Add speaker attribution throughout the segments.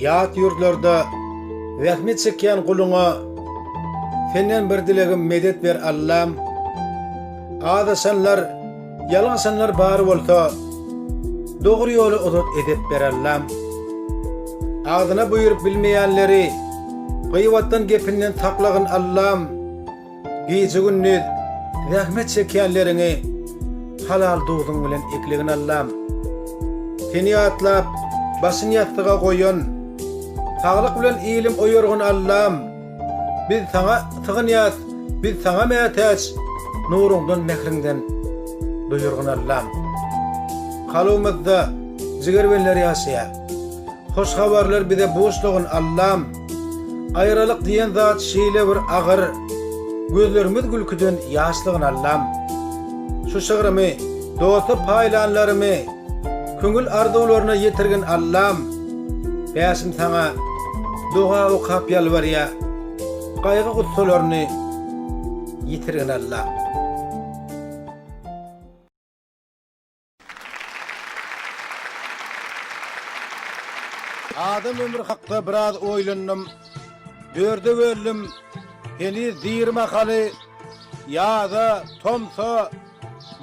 Speaker 1: Yat yurtlarda rahmet çeken kuluna fenden bir dilegim medet ver Allah'ım. Ada sanlar, yalan sanlar bari bolsa, doğru yolu odot edip ber Allah'ım. Ağzına buyurup bilmeyenleri, gıyvattan gepinden taklagın Allah'ım. Giyci günni rahmet çekenlerini halal doğdun bilen eklegin Allah'ım. Seni atlap, basın yattığa koyun, sağlık bilen iyilim oyurgun Allah'ım. Biz sana tığın yat, biz sana mehteç, nurundan mehrinden duyurgun Allah'ım. Kalımızda zigerbenler yasaya, hoş haberler bize boşluğun Allah'ım. Ayrılık diyen zat şeyle bir ağır, gözlerimiz gülküden yaşlığın Allah'ım. Şu şığırımı, dostu paylanlarımı, köngül arzularına yetirgin Allah'ım. Besim sana dua okap yalvar ya, kaygı kutsularını yitirgin Allah'ım. Adam ömür hakta biraz oylandım, dörde böldüm, heni zirme kalı, yağda, tomsa,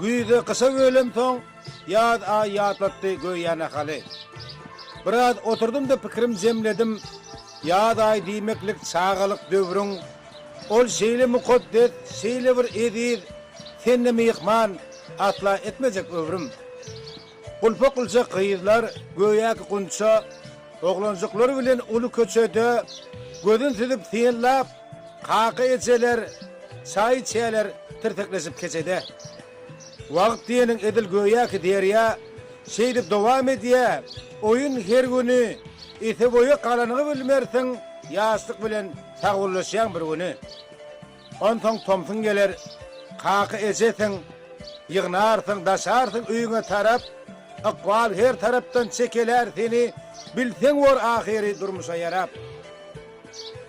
Speaker 1: güyde kısa bölüm son, yağd ay yağdlattı göğyana kalı. Biraz oturdum da fikrim zemledim, yağd ay diymeklik sağalık dövrün, ol şeyle mukaddet, şeyle bir edir, senne meyikman, atla etmeyecek övrüm. Kulpa kulsa kıyızlar, göğyak kunsa, oğlancıkları bilen ulu köçöde, gözün tüdüp tiyinlap, kaka etseler, çay içeler, tırtıklaşıp keçede. Vaqt diyenin edil göğyak der ya, şeydip devam ediye, oyun her günü, iti boyu kalanığı bilmersin, yastık bilen sağullaşyan bir günü. Ondan tomsun geler, kaka etsesin, yığnarsın, daşarsın üyüne tarap, akval her taraftan çekeler seni, bilsen var ahiri durmuşa yarap.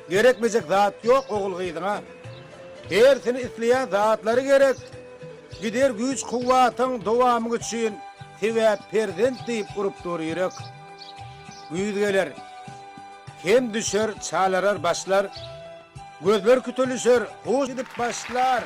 Speaker 1: Gerekmeyecek zat yok oğul gıydına. Her seni isleyen zatları gerek. Gider güç kuvvatın devamı için sebep perdent deyip urup duruyuruk. Güyüz gelir. Hem düşer, çalarar başlar. Gözler kütülüşür, hoş edip başlar.